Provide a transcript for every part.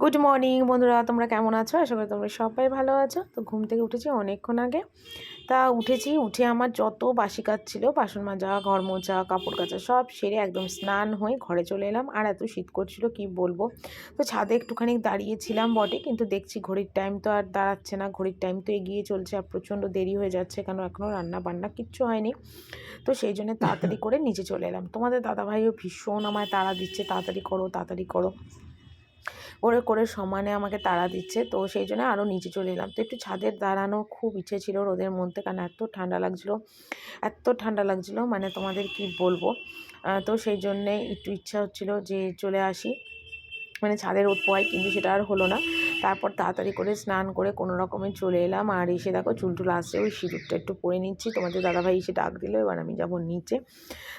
Good morning বন্ধুরা, তোমরা কেমন আছো? আশা করি তোমরা সবাই ভালো আছো। তো ঘুম থেকে উঠেছি অনেকক্ষণ আগে। উঠে আমার যত বাসি কাজ ছিল, বাসন মাজা, ঘর মোছা, কাপড় কাচা সব সেরে একদম স্নান হয়ে ঘরে চলে এলাম। আর এত শীত করছিল কি বলবো। তো ছাদে একটুখানি দাঁড়িয়েছিলাম বটে, কিন্তু দেখছি ঘড়ির টাইম তো আর দাঁড়াচ্ছে না, ঘড়ির টাইম তো এগিয়ে চলছে আর প্রচণ্ড দেরি হয়ে যাচ্ছে, কেন এখনও রান্না বান্না কিচ্ছু হয়নি। তো সেই জন্য তাড়াতাড়ি করে নিচে চলে এলাম। তোমাদের দাদাভাইও ভীষণ আমায় তাড়া দিচ্ছে, তাড়াতাড়ি করো তাড়াতাড়ি করো করে করে সমানে আমাকে তাড়া দিচ্ছে। তো সেই জন্য আরও নিচে চলে এলাম। তো একটু ছাদের দাঁড়ানো খুব ইচ্ছে ছিল রোদের মধ্যে, কারণ এত ঠান্ডা লাগছিলো মানে তোমাদের কি বলবো। তো সেই জন্যে একটু ইচ্ছা হচ্ছিল যে চলে আসি, মানে ছাদের রোদ পোয়াই, কিন্তু সেটা আর হলো না। তারপর তাড়াতাড়ি করে স্নান করে কোনো রকমে চলে এলাম। আর এসে দেখো চুলটুল আসছে, ওই সিঁদুরটা একটু পরে নিচ্ছি। তোমাদের দাদাভাই এসে ডাক দিল, এবার আমি যাব নিচে।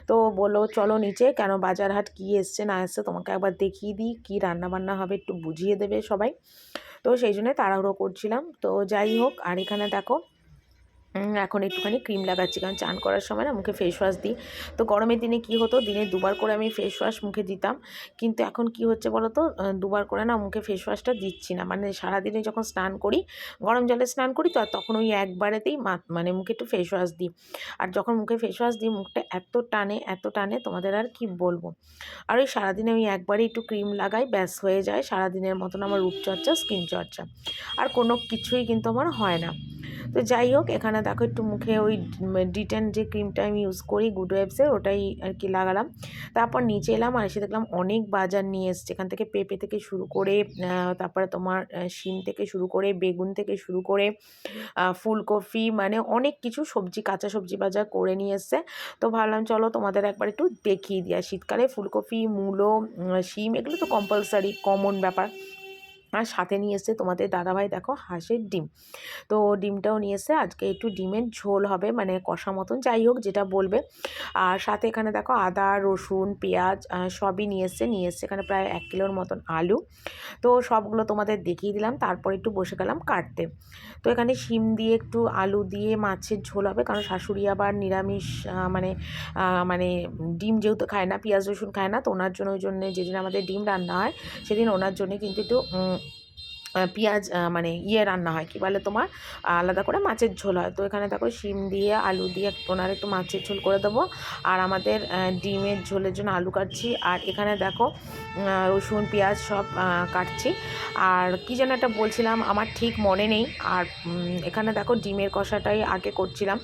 তো বললো চলো নিচে, কেন বাজার হাট কী এসছে না এসছে তোমাকে একবার দেখিয়ে দিই, কী রান্নাবান্না হবে একটু বুঝিয়ে দেবে সবাই। তো সেই জন্য তাড়াহুড়ো করছিলাম। তো যাই হোক, আর এখানে দেখো এখন একটুখানি ক্রিম লাগাচ্ছি, কারণ চান করার সময় না মুখে ফেস ওয়াশ দিই। তো গরমের দিনে কি হতো, দিনে দুবার করে আমি ফেস ওয়াশ মুখে দিতাম, কিন্তু এখন কি হচ্ছে বলো তো, দুবার করে না মুখে ফেস ওয়াশটা দিচ্ছি না। মানে সারাদিনে যখন স্নান করি, গরম জলে স্নান করি, তো তখন ওই একবারেতেই মানে মুখে একটু ফেস ওয়াশ দিই। আর যখন মুখে ফেস ওয়াশ দিই মুখটা এত টানে তোমাদের আর কি বলবো। আর ওই সারাদিনে আমি একবারই একটু ক্রিম লাগাই, ব্যাস হয়ে যায় সারাদিনের মতন আমার রূপচর্চা, স্কিন চর্চা। আর কোনো কিছুই কিন্তু আমার হয় না। তো যাই হোক, এখানে দেখো একটু মুখে ওই ডিটেন যে ক্রিমটা আমি ইউজ করি গুড ওয়েবসের, ওটাই আর কি লাগালাম। তারপর নিচে এলাম, আর এসে দেখলাম অনেক বাজার নিয়ে এসছে। এখান থেকে পেঁপে থেকে শুরু করে তারপরে তোমার শিম থেকে শুরু করে বেগুন থেকে শুরু করে ফুলকপি, মানে অনেক কিছু সবজি, কাঁচা সবজি বাজার করে নিয়ে এসছে। তো ভাবলাম চলো তোমাদের একবার একটু দেখিয়ে দিই। আর শীতকালে ফুলকপি, মূলো, শিম এগুলো তো কম্পালসারি কমন ব্যাপার। আর সাথে নিয়ে এসছে তোমাদের দাদাভাই দেখো হাঁসের ডিম। তো ডিমটাও নিয়ে এসে আজকে একটু ডিমের ঝোল হবে, মানে কষা মতন, যাই হোক যেটা বলবে। আর সাথে এখানে দেখো আদা, রসুন, পেঁয়াজ সবই নিয়ে এসছে এখানে প্রায় 1 কিলোর মতন আলু। তো সবগুলো তোমাদের দেখিয়ে দিলাম, তারপর একটু বসে গেলাম কাটতে। তো এখানে শিম দিয়ে একটু আলু দিয়ে মাছের ঝোল হবে, কারণ শাশুড়ি আবার নিরামিষ, মানে মানে ডিম যেহেতু খায় না, পেঁয়াজ রসুন খায় না, তো ওনার জন্য, ওই জন্যে যেদিন আমাদের ডিম রান্না হয় সেদিন ওনার জন্য কিন্তু একটু পেঁয়াজ মানে রান্না হয়, কি বলে তোমার, আলাদা করে মাছের ঝোল হয়। তো এখানে দেখো শিম দিয়ে আলু দিয়ে ওনার একটু মাছের ঝোল করে দেবো, আর আমাদের ডিমের ঝোলের জন্য আলু কাটছি। আর এখানে দেখো রসুন পেঁয়াজ সব কাটছি। আর কী যেন একটা বলছিলাম, আমার ঠিক মনে নেই। আর এখানে দেখো ডিমের কষাটাই আগে করছিলাম,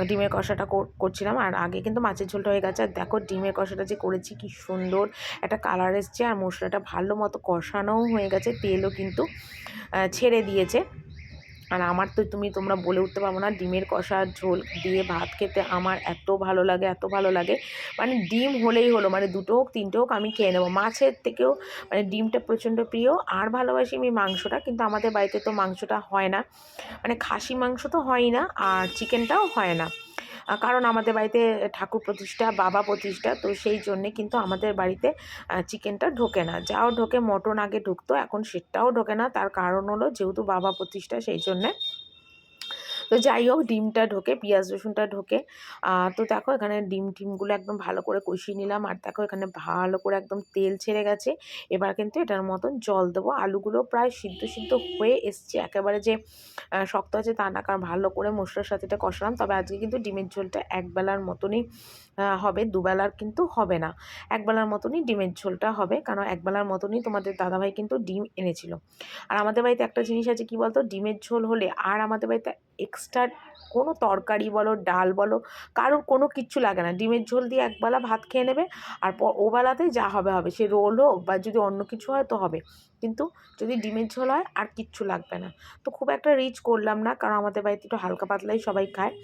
ডিমের কষাটা করছিলাম, আর আগে কিন্তু মাছের ঝোলটা হয়ে গেছে। আর দেখো ডিমের কষাটা যে করেছি কি সুন্দর একটা কালার এসছে, আর মশলাটা ভালো মতো কষানোও হয়ে গেছে, তেলও কিন্তু ছেড়ে দিয়েছে। আর আমার তো তোমরা বলে উঠতে পারবো না, ডিমের কষা ঝোল দিয়ে ভাত খেতে আমার এত ভালো লাগে, এত ভালো লাগে। মানে ডিম হলেই হলো, মানে 2টো হোক 3টে হোক আমি খেয়ে নেবো। মাছের থেকেও মানে ডিমটা প্রচণ্ড প্রিয়। আর ভালোবাসি আমি মাংসটা, কিন্তু আমাদের বাড়িতে তো মাংসটা হয় না, মানে খাসি মাংস তো হয়ই না, আর চিকেনটাও হয় না। কারণ আমাদের বাড়িতে ঠাকুর প্রতিষ্ঠা, বাবা প্রতিষ্ঠা, তো সেই জন্যে কিন্তু আমাদের বাড়িতে চিকেনটা ঢোকে না। যাও ঢোকে মটন আগে ঢুকতো, এখন সেটাও ঢোকে না। তার কারণ হলো যেহেতু বাবা প্রতিষ্ঠা, সেই জন্যে। তো যাই হোক, ডিমটা ঢোকে, পেঁয়াজ রসুনটা ঢোকে। তো দেখো এখানে টিমগুলো একদম ভালো করে কষিয়ে নিলাম। আর দেখো এখানে ভালো করে একদম তেল ছেড়ে গেছে। এবার কিন্তু এটার মতন জল দেবো। আলুগুলো প্রায় সিদ্ধ হয়ে এসছে, একেবারে যে শক্ত আছে তা না, কারণ ভালো করে মশলার সাথে এটা কষালাম। তবে আজকে কিন্তু ডিমের ঝোলটা একবেলার মতনই হবে, দুবেলার কিন্তু হবে না। একবেলার মতনই ডিমের ঝোলটা হবে, কারণ একবেলার মতনই তোমাদের দাদাভাই কিন্তু ডিম এনেছিল। আর আমাদের বাড়িতে একটা জিনিস আছে, কি বলতো, ডিমের ঝোল হলে আর আমাদের বাড়িতে এক্সট্রা কোনো তরকারি বলো, ডাল বলো, কারোর কোনো কিচ্ছু লাগে না। ডিমের ঝোল দিয়ে একবেলা ভাত খেয়ে নেবে, আর ওবেলাতেই যা হবে হবে, সে রোল হোক বা যদি অন্য কিছু হয় তো হবে, কিন্তু যদি ডিমের ঝোল হয় আর কিচ্ছু লাগবে না। তো খুব একটা রিচ করলাম না, কারণ আমাদের বাড়িতে একটু হালকা পাতলাই সবাই খায়।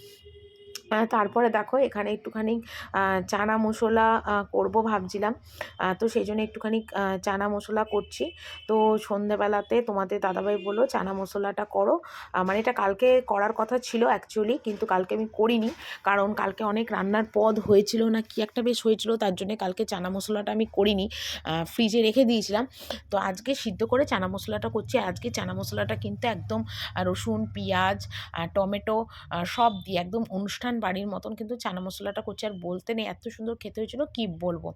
তারপরে দেখো এখানে একটুখানি চানা মশলা করব ভাবছিলাম। তো সেই জন্য একটুখানি চানা মশলা করছি। তো সন্ধেবেলাতে তোমাদের দাদাভাই বললো চানা মশলাটা করো। মানে এটা কালকে করার কথা ছিল অ্যাকচুয়ালি, কিন্তু কালকে আমি করিনি, কারণ কালকে অনেক রান্নার পদ হয়েছিল না কি একটা বেশ হয়েছিল, তার জন্যে কালকে চানা মশলাটা আমি করিনি, ফ্রিজে রেখে দিয়েছিলাম। তো আজকে সিদ্ধ করে চানা মশলাটা করছি। আজকে চানা মশলাটা কিন্তু একদম রসুন, পেঁয়াজ, টমেটো সব দিয়ে একদম অনুষ্ঠান বাড়ির মতন কিন্তু চানা মশলাটা করছি, আর বলতে নেই এত সুন্দর খেতে হয়েছিল কি বলবো।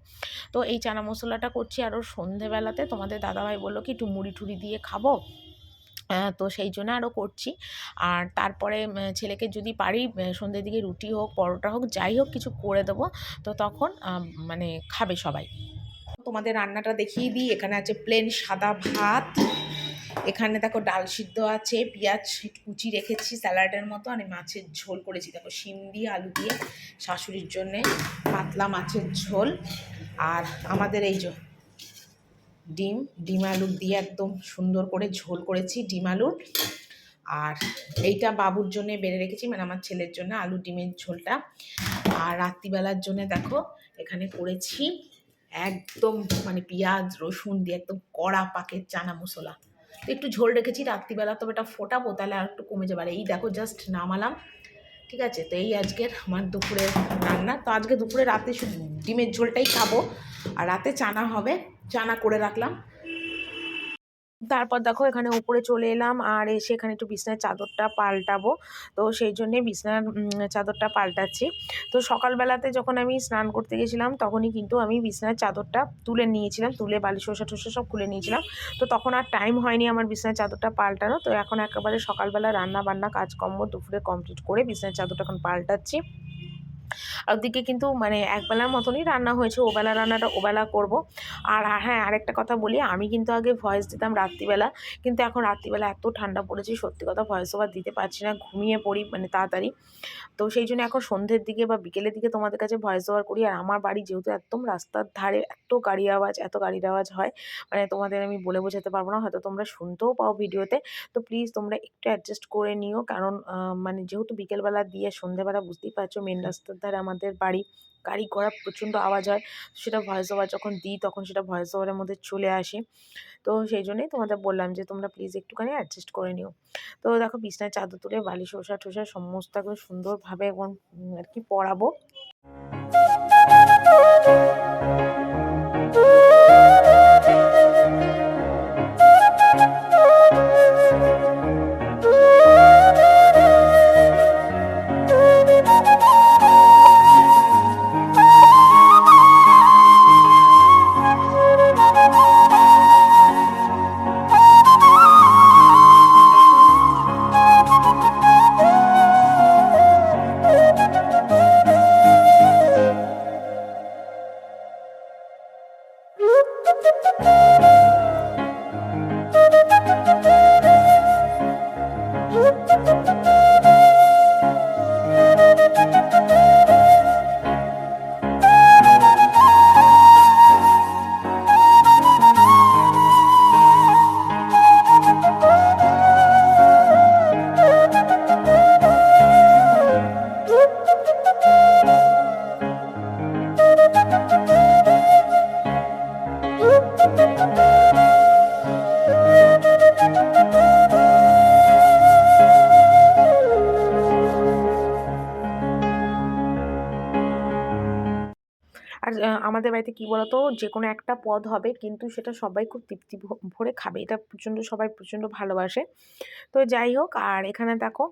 তো এই চানা মশলাটা করছি, আরও সন্ধেবেলাতে তোমাদের দাদাভাই বললো কি একটু মুড়ি টুড়ি দিয়ে খাবো, তো সেই জন্য আরও করছি। আর তারপরে ছেলেকে যদি পারি সন্ধ্যের দিকে রুটি হোক পরোটা হোক যাই হোক কিছু করে দেবো, তো তখন মানে খাবে সবাই। তোমাদের রান্নাটা দেখিয়ে দিই। এখানে আছে প্লেন সাদা ভাত, এখানে দেখো ডাল সিদ্ধ আছে, পেঁয়াজ কুচি রেখেছি স্যালাডের মতো, আর মাছের ঝোল করেছি দেখো শিম দিয়ে আলু দিয়ে, শাশুড়ির জন্যে পাতলা মাছের ঝোল। আর আমাদের এই যে ডিম আলুর দিয়ে একদম সুন্দর করে ঝোল করেছি ডিম আলুর। আর এইটা বাবুর জন্য বেড়ে রেখেছি, মানে আমার ছেলের জন্য আলু ডিমের ঝোলটা। আর রাত্রিবেলার জন্য দেখো এখানে করেছি একদম মানে পেঁয়াজ রসুন দিয়ে একদম কড়া পাকের চানা মশলা। তো একটু ঝোল রেখেছি রাত্রিবেলা, তবে এটা ফোটাবো তাহলে আর একটু কমে যাবে। এই দেখো জাস্ট নামালাম, ঠিক আছে। তো এই আজকের আমার দুপুরের রান্না। তো আজকে দুপুরে রাতে শুধু ডিমের ঝোলটাই খাবো, আর রাতে চানা হবে, চানা করে রাখলাম। তারপর দেখো এখানে উপরে চলে এলাম, আর এসে এখানে একটু বিছানার চাদরটা পাল্টাবো, তো সেই জন্যে বিছানার চাদরটা পাল্টাচ্ছি। তো সকালবেলাতে যখন আমি স্নান করতে গেছিলাম তখনই কিন্তু আমি বিছানার চাদরটা তুলে নিয়েছিলাম, তুলে বালিশ ওষা টোষা সব খুলে নিয়েছিলাম। তো তখন আর টাইম হয়নি আমার বিছানার চাদরটা পাল্টানো। তো এখন একেবারে সকালবেলা রান্না বান্না কাজকর্ম দুপুরে কমপ্লিট করে বিছানার চাদরটা এখন পাল্টাচ্ছি। আর ওদিকে কিন্তু মানে একবেলার মতনই রান্না হয়েছে, ওবেলা রান্নাটা ওবেলা করব। আর হ্যাঁ, আরেকটা কথা বলি, আমি কিন্তু আগে ভয়েস দিতাম রাত্রিবেলা, কিন্তু এখন রাত্রিবেলা এত ঠান্ডা পড়েছে সত্যি কথা ভয়েস ওভার দিতে পারছি না, ঘুমিয়ে পড়ি মানে তাড়াতাড়ি। তো সেই জন্য এখন সন্ধ্যের দিকে বা বিকেলের দিকে তোমাদের কাছে ভয়েস ওভার করি। আর আমার বাড়ি যেহেতু একদম রাস্তার ধারে, এত গাড়ির আওয়াজ হয়, মানে তোমাদের আমি বলে বোঝাতে পারবো না, হয়তো তোমরা শুনতেও পাও ভিডিওতে। তো প্লিজ তোমরা একটু অ্যাডজাস্ট করে নিও, কারণ মানে যেহেতু বিকেলবেলা দিয়ে সন্ধ্যেবেলা বুঝতেই পারছো মেন রাস্তার ধারে আমাদের বাড়ি, গাড়ি ঘোড়া প্রচণ্ড আওয়াজ হয়, সেটা ভয়েস ওভার যখন দিই তখন সেটা ভয়েস ওভারের মধ্যে চলে আসে। তো সেই জন্যই তোমাদের বললাম যে তোমরা প্লিজ একটুখানি অ্যাডজাস্ট করে নিও। তো দেখো বিছনায় চাদর তুলে বালিশ ওষা টোষা সমস্ত একদম সুন্দরভাবে এবং আর কি পরাবো। আর আমাদের বাড়িতে কী বলতো, যে কোনো একটা পদ হবে কিন্তু সেটা সবাই খুব তৃপ্তি ভরে খাবে, এটা সবাই প্রচণ্ড ভালোবাসে। তো যাই হোক, আর এখানে দেখো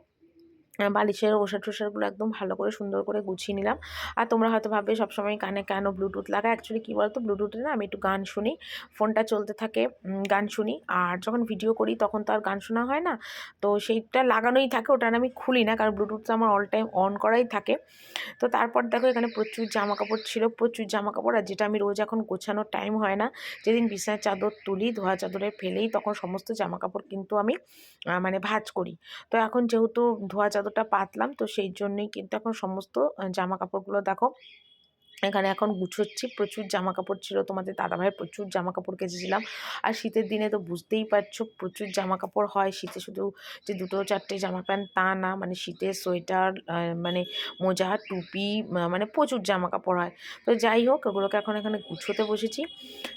বালিশের ওষা-টোষাগুলো একদম ভালো করে সুন্দর করে গুছিয়ে নিলাম। আর তোমরা হয়তো ভাববে সবসময় কানে কেন ব্লুটুথ লাগায়, অ্যাকচুয়ালি কী বলতো, ব্লুটুথে না আমি একটু গান শুনি, ফোনটা চলতে থাকে, গান শুনি। আর যখন ভিডিও করি তখন তো আর গান শোনা হয় না, তো সেইটা লাগানোই থাকে, ওটা আমি খুলি না, কারণ ব্লুটুথটা আমার অল টাইম অন করাই থাকে। তো তারপর দেখো এখানে প্রচুর জামাকাপড় ছিল, প্রচুর জামাকাপড়, আর যেটা আমি রোজ এখন গোছানোর টাইম হয় না, যেদিন বিছানার চাদর তুলি ধোয়া চাদরে ফেলেই তখন সমস্ত জামাকাপড় কিন্তু আমি মানে ভাঁজ করি। তো এখন যেহেতু ধোয়া চাদরটা পাতলাম, তো সেই জন্যই কিন্তু এখন সমস্ত জামাকাপড়গুলো দেখো এখানে এখন গুছোচ্ছি। প্রচুর জামাকাপড় ছিল, তোমাদের দাদাভাইয়ের প্রচুর জামাকাপড় কেচেছিলাম। আর শীতের দিনে তো বুঝতেই পারছো প্রচুর জামাকাপড় হয়, শীতে শুধু যে 2-4টে জামা প্যান্ট তা না, মানে শীতের সোয়েটার, মানে মোজা, টুপি, মানে প্রচুর জামাকাপড় হয়। তো যাই হোক, ওগুলোকে এখন এখানে গুছোতে বসেছি।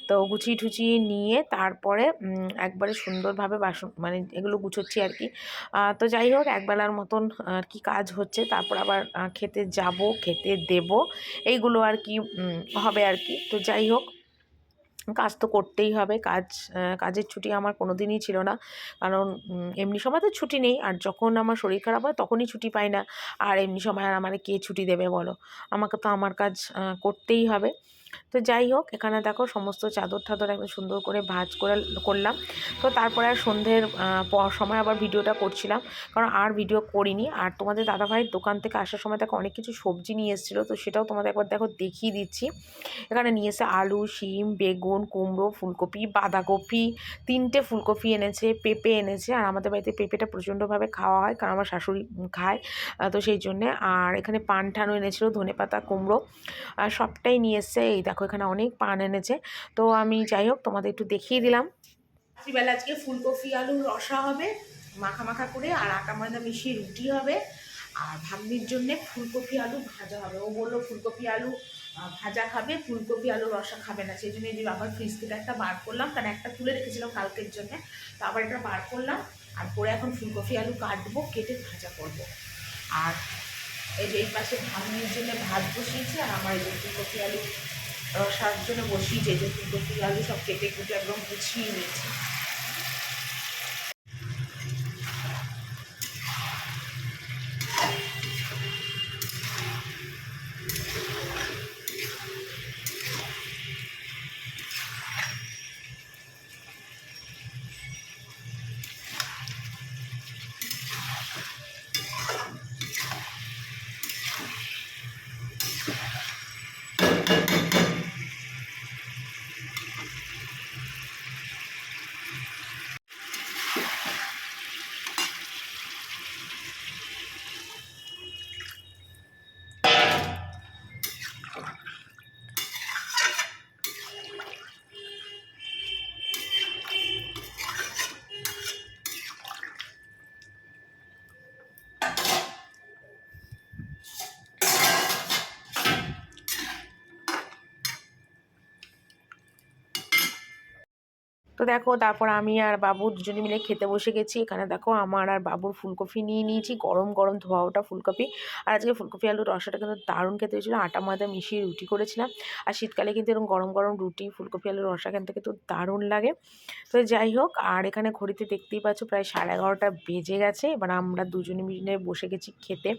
তো গুছিয়ে ঠুচিয়ে নিয়ে তারপরে একবারে সুন্দরভাবে বাসন মানে এগুলো গুছোচ্ছি আর কি। তো যাই হোক, একবেলার মতন আর কি কাজ হচ্ছে, তারপর আবার খেতে যাব, খেতে দেব, এইগুলো আর কি হবে আর কি। তো যাই হোক, কাজ তো করতেই হবে, কাজের ছুটি আমার কোনো দিনই ছিল না, কারণ এমনি সময় তো ছুটি নেই, আর যখন আমার শরীর খারাপ হয় তখনই ছুটি পাই না। আর এমনি সময় আর আমার কে ছুটি দেবে বলো, আমাকে তো আমার কাজ করতেই হবে। তো যাই হোক, এখানে দেখো সমস্ত চাদর ঠাদর একদম সুন্দর করে ভাঁজ করে করলাম। তো তারপরে আর সন্ধ্যের সময় আবার ভিডিওটা করছিলাম, কারণ আর ভিডিও করিনি। আর তোমাদের দাদাভাইয়ের দোকান থেকে আসার সময় দেখো অনেক কিছু সবজি নিয়ে এসেছিলো, তো সেটাও তোমাদের একবার দেখো দেখিয়ে দিচ্ছি। এখানে নিয়ে এসে আলু, শিম, বেগুন, কুমড়ো, ফুলকপি, বাঁধাকপি, 3টে ফুলকপি এনেছে, পেঁপে এনেছে। আর আমাদের বাড়িতে পেঁপেটা প্রচণ্ডভাবে খাওয়া হয়, কারণ আমার শাশুড়ি খায়, তো সেই জন্যে। আর এখানে পান ঠানও এনেছিল, ধনেপাতা, কুমড়ো, সবটাই নিয়ে এসছে। এই দেখো এখানে অনেক পান এনেছে। তো আমি যাই হোক তোমাদের একটু দেখিয়ে দিলাম। রাত্রিবেলা আজকে ফুলকপি আলুর রসা হবে মাখা মাখা করে, আর আটা ময়দা মিশিয়ে রুটি হবে। আর ভাগ্নির জন্যে ফুলকপি আলু ভাজা হবে। ও বললো ফুলকপি আলু ভাজা খাবে, ফুলকপি আলু রসা খাবে না। সেই জন্য এই যে আবার ফ্রিজ থেকে একটা বার করলাম, কারণ একটা তুলে রেখেছিলাম কালকের জন্য, তো আবার এটা বার করলাম। আর পরে এখন ফুলকপি আলু কাটবো, কেটে ভাজা করবো। আর এই যে এই পাশে ভাগ্নির জন্য ভাত বসিয়েছি, আর আমার এই যে ফুলকপি আলু রসার জন্য বসিয়েছি। এই যে ফুলকপি আলু সব কেটে কুটে একদম গুছিয়ে নিয়েছি। তো দেখো তারপর আমি আর বাবু দুজনে মিলে খেতে বসে গেছি। এখানে দেখো আমার আর বাবুর ফুলকপি নিয়ে নিয়েছি, গরম গরম ধোয়া ওটা ফুলকপি। আর আজকে ফুলকপি আলুর রসাটা কিন্তু দারুণ খেতে হয়েছিলো, আটা ময়দা মিশিয়ে রুটি করেছিলাম। আর শীতকালে কিন্তু এরকম গরম গরম রুটি ফুলকপি আলুর রসা খেতে কিন্তু দারুণ লাগে। তো যাই হোক, আর এখানে ঘড়িতে দেখতেই পাচ্ছ প্রায় 11:30 বেজে গেছে। এবার আমরা দুজনে মিলে বসে গেছি খেতে।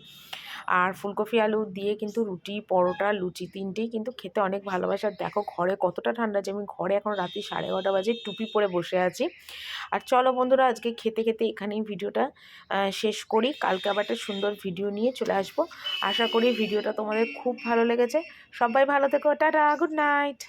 আর ফুলকপি আলু দিয়ে কিন্তু রুটি, পরোটা, লুচি 3টেই কিন্তু খেতে অনেক ভালোবাসে। আর দেখো ঘরে কতটা ঠান্ডা, যে আমি ঘরে এখন রাত্রি 11:30 বাজে টুপি পরে বসে আছি। আর চলো বন্ধুরা, আজকে খেতে খেতে এখানেই ভিডিওটা শেষ করি। কালকে আবার একটা সুন্দর ভিডিও নিয়ে চলে আসবো। আশা করি ভিডিওটা তোমাদের খুব ভালো লেগেছে। সবাই ভালো থেকো, টাটা, গুড নাইট।